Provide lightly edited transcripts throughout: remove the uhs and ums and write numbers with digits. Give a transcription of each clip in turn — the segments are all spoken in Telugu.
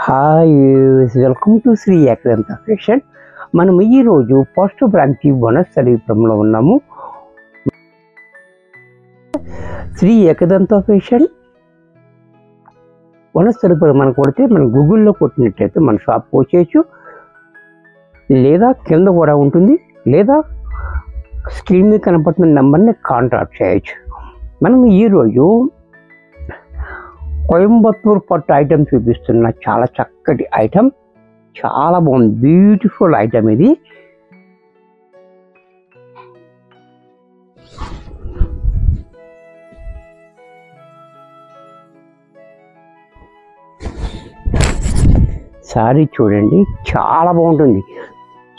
Hi, welcome to Shri Ekadanta fashion. మనం ఈరోజు ఫస్ట్ బ్రాంచ్ వనస్థలీపురంలో ఉన్నాము. శ్రీ ఏకదంత ఫ్యాషన్ వనస్థలీపురం మనం కొడితే మన గూగుల్లో కొట్టినట్టయితే మన షాప్ వచ్చేయచ్చు, లేదా కింద కూడా ఉంటుంది, లేదా స్క్రీన్ మీద కనపడుతున్న నెంబర్ని కాంటాక్ట్ చేయొచ్చు. మనం ఈరోజు కోయంబత్తూర్ పట్టు ఐటమ్ చూపిస్తున్న చాలా చక్కటి ఐటమ్, చాలా బాగుంది, బ్యూటిఫుల్ ఐటమ్ ఇది. సారీ చూడండి, చాలా బాగుంటుంది,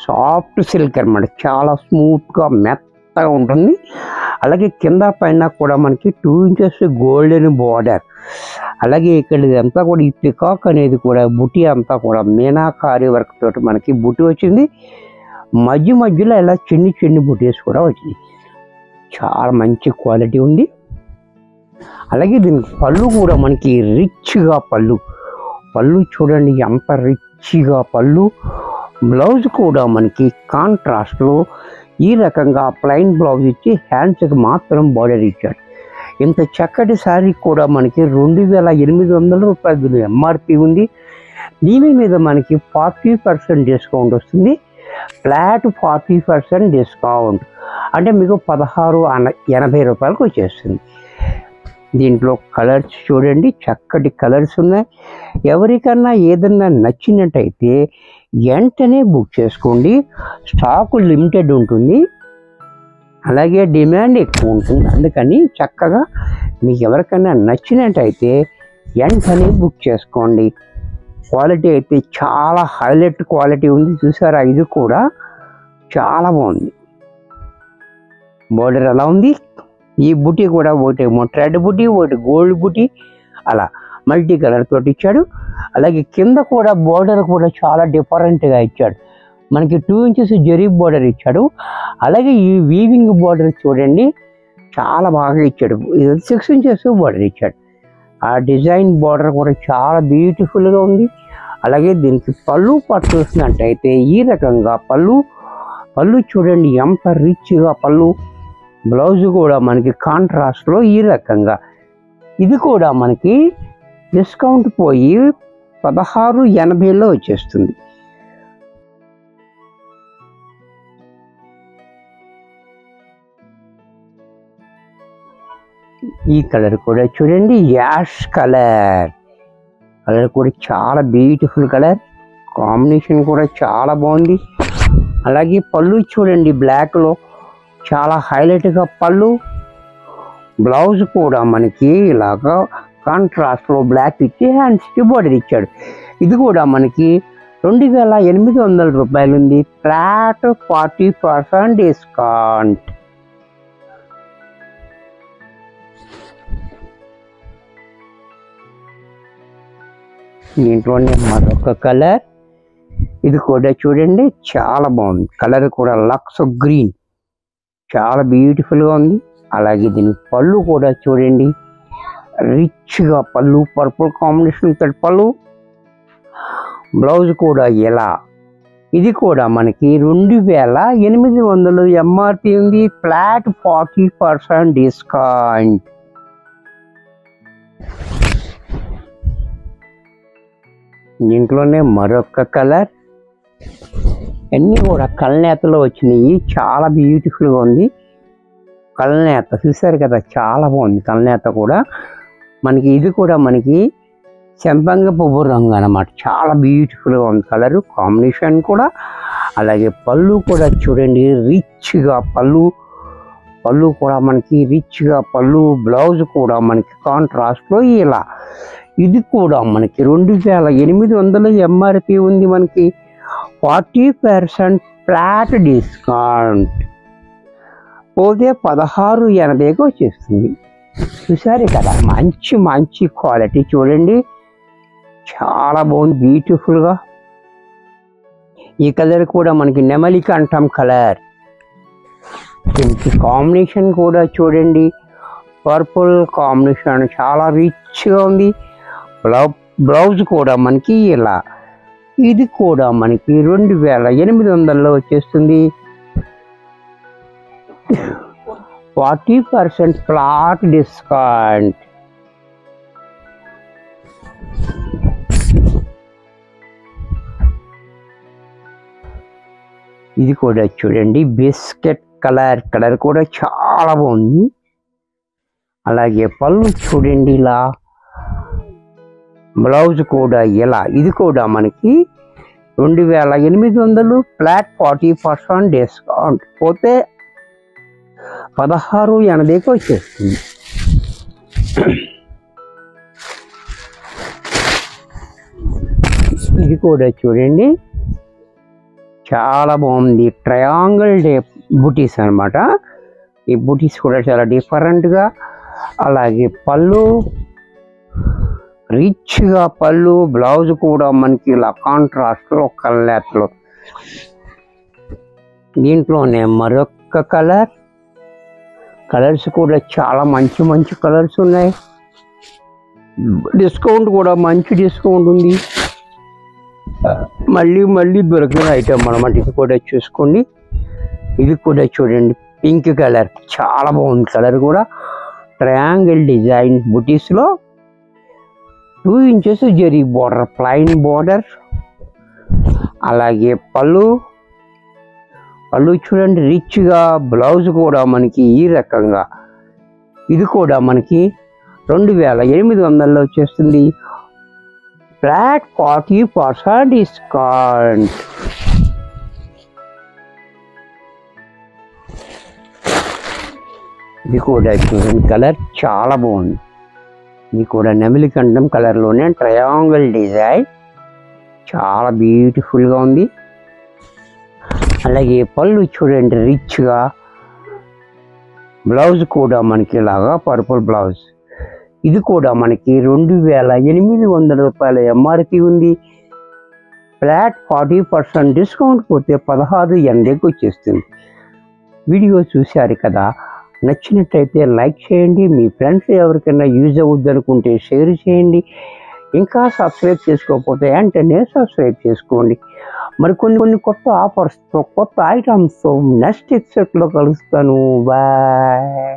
సాఫ్ట్ సిల్క్ అన్నమాట, చాలా స్మూత్గా మెత్తగా ఉంటుంది. అలాగే కింద పైన కూడా మనకి 2 ఇంచెస్ గోల్డెన్ బార్డర్. అలాగే ఇక్కడ అంతా కూడా ఈ పికాక్ అనేది కూడా బుటీ అంతా కూడా మీనాకారి వర్క్ తోటి మనకి బుటీ వచ్చింది. మధ్యలో ఇలా చిన్ని బుటీస్ కూడా వచ్చింది. చాలా మంచి క్వాలిటీ ఉంది. అలాగే దీనికి పళ్ళు కూడా మనకి రిచ్గా పళ్ళు చూడండి ఎంత రిచ్గా పళ్ళు. బ్లౌజ్ కూడా మనకి కాంట్రాస్ట్లో ఈ రకంగా ప్లెయిన్ బ్లౌజ్ ఇచ్చి హ్యాండ్స్కి మాత్రం బార్డర్ ఇచ్చాడు. ఇంత చక్కటి శారీ కూడా మనకి 2800 రూపాయలు ఎంఆర్పి ఉంది. దీని మీద మనకి 40% డిస్కౌంట్ వస్తుంది. ఫ్లాట్ 40% డిస్కౌంట్ అంటే మీకు 1680 రూపాయలకు వచ్చేస్తుంది. దీంట్లో కలర్స్ చూడండి, చక్కటి కలర్స్ ఉన్నాయి. ఎవరికన్నా ఏదన్నా నచ్చినట్టయితే వెంటనే బుక్ చేసుకోండి. స్టాకు లిమిటెడ్ ఉంటుంది, అలాగే డిమాండ్ ఎక్కువ ఉంటుంది. అందుకని చక్కగా మీకు ఎవరికైనా నచ్చినట్టయితే వెంటనే బుక్ చేసుకోండి. క్వాలిటీ అయితే చాలా హైలైట్ క్వాలిటీ ఉంది. చూసారా, ఇది కూడా చాలా బాగుంది. బోర్డర్ ఎలా ఉంది, ఈ బుటీ కూడా ఒకటేమో థ్రెడ్ బుటీ, ఒకటి గోల్డ్ బుటీ, అలా మల్టీ కలర్ తోటి ఇచ్చాడు. అలాగే కింద కూడా బోర్డర్ కూడా చాలా డిఫరెంట్గా ఇచ్చాడు. మనకి 2 ఇంచెస్ జరీ బోర్డర్ ఇచ్చాడు. అలాగే ఈ వీవింగ్ బోర్డర్ చూడండి చాలా బాగా ఇచ్చాడు. ఇది 6 ఇంచెస్ బోర్డర్ ఇచ్చాడు. ఆ డిజైన్ బోర్డర్ కూడా చాలా బ్యూటిఫుల్గా ఉంది. అలాగే దీనికి పళ్ళు పట్టు చూసినట్టయితే ఈ రకంగా పళ్ళు చూడండి ఎంత రిచ్గా పళ్ళు. బ్లౌజ్ కూడా మనకి కాంట్రాస్ట్లో ఈ రకంగా. ఇది కూడా మనకి డిస్కౌంట్ పోయి 1680లో వచ్చేస్తుంది. ఈ కలర్ కూడా చూడండి, యాష్ కలర్ కూడా చాలా బ్యూటిఫుల్ కలర్ కాంబినేషన్ కూడా చాలా బాగుంది. అలాగే పళ్ళు చూడండి బ్లాక్లో చాలా హైలైట్గా పళ్ళు. బ్లౌజ్ కూడా మనకి ఇలాగా కాంట్రాస్ట్లో బ్లాక్ ఇచ్చి హ్యాండ్స్కి బోర్డర్ ఇచ్చాడు. ఇది కూడా మనకి 2800 రూపాయలు ఉంది. Flat 40% discount. దీంట్లోనే మరొక కలర్, ఇది కూడా చూడండి చాలా బాగుంది. కలర్ కూడా లక్స్ గ్రీన్, చాలా బ్యూటిఫుల్గా ఉంది. అలాగే దీని పళ్ళు కూడా చూడండి రిచ్గా పళ్ళు, పర్పుల్ కాంబినేషన్ తోటి పళ్ళు. బ్లౌజ్ కూడా ఎలా, ఇది కూడా మనకి 2800 ఎంఆర్పి ఉంది. Flat 40% discount. దీంట్లోనే మరొక కలర్, అన్నీ కూడా కల్నేతలో వచ్చినాయి. చాలా బ్యూటిఫుల్గా ఉంది. కల్నేత చూసారు కదా, చాలా బాగుంది కల్నేత కూడా మనకి. ఇది కూడా మనకి చెంపంగ పువ్వు రంగు అన్నమాట, చాలా బ్యూటిఫుల్గా ఉంది కలరు కాంబినేషన్ కూడా. అలాగే పళ్ళు కూడా చూడండి రిచ్గా పళ్ళు కూడా మనకి రిచ్గా పళ్ళు. బ్లౌజ్ కూడా మనకి కాంట్రాస్ట్లో ఇలా. ఇది కూడా మనకి 2800 ఎంఆర్పి ఉంది. మనకి 40% ఫ్లాట్ డిస్కౌంట్ పోతే 1680కి వచ్చేస్తుంది. చూసారు కదా, మంచి క్వాలిటీ చూడండి, చాలా బాగుంది బ్యూటిఫుల్గా. ఈ కలర్ కూడా మనకి నెమలి కంఠం కలర్. దీనికి కాంబినేషన్ కూడా చూడండి, పర్పుల్ కాంబినేషన్ చాలా రిచ్గా ఉంది. బ్లౌజ్ కూడా మనకి ఇలా, ఇది కూడా మనకి 2800లో వచ్చేస్తుంది. 40% ఫ్లాట్ డిస్కౌంట్. ఇది కూడా చూడండి, బిస్కెట్ కలర్ కూడా చాలా బాగుంది. అలాగే పళ్ళు చూడండి ఇలా, బ్లౌజ్ కూడా ఇలా, ఇది కూడా మనకి 2800 ఫ్లాట్ 40% డిస్కౌంట్ పోతే 1680కి వచ్చేస్తుంది. ఇది కూడా చూడండి చాలా బాగుంది, ట్రయాంగిల్ టైప్ బూటీస్ అనమాట. ఈ బూటీస్ కూడా చాలా డిఫరెంట్గా. అలాగే పళ్ళు రిచ్గా, పళ్ళు బ్లౌజ్ కూడా మనకి ఇలా కాంట్రాస్ట్లో కలర్లో. దీంట్లోనే మరొక కలర్స్ కూడా చాలా మంచి కలర్స్ ఉన్నాయి. డిస్కౌంట్ కూడా మంచి డిస్కౌంట్ ఉంది. మళ్ళీ దొరికిన ఐటమ్ అనమాట. ఇది కూడా చూసుకోండి. ఇది కూడా చూడండి, పింక్ కలర్ చాలా బాగుంది. కలర్ కూడా ట్రయాంగిల్ డిజైన్ బుటీస్లో 2 inches zari border, plain border. అలాగే పళ్ళు చూడండి రిచ్గా, బ్లౌజ్ కూడా మనకి ఈ రకంగా. ఇది కూడా మనకి 2800లో వచ్చేస్తుంది. Flat 40% discount. ఇది కూడా చూడండి, కలర్ చాలా బాగుంది. ఇది కూడా నెమిలికంఠం కలర్లోనే ట్రయాంగిల్ డిజైన్, చాలా బ్యూటిఫుల్గా ఉంది. అలాగే పళ్ళు చూడండి రిచ్గా, బ్లౌజ్ కూడా మనకి ఇలాగా పర్పుల్ బ్లౌజ్. ఇది కూడా మనకి 2800 రూపాయల ఎంఆర్పి ఉంది. ఫ్లాట్ 40% డిస్కౌంట్ పోతే 1680కి వచ్చేస్తుంది. వీడియో చూశారు కదా, నచ్చినట్టయితే లైక్ చేయండి. మీ ఫ్రెండ్స్ ఎవరికైనా యూజ్ అవుద్ది అనుకుంటే షేర్ చేయండి. ఇంకా సబ్స్క్రైబ్ చేసుకోకపోతే వెంటనే సబ్స్క్రైబ్ చేసుకోండి. మరి కొన్ని కొత్త ఆఫర్స్తో, కొత్త ఐటమ్స్తో నెక్స్ట్ ఎపిసోడ్లో కలుస్తాను. బాయ్.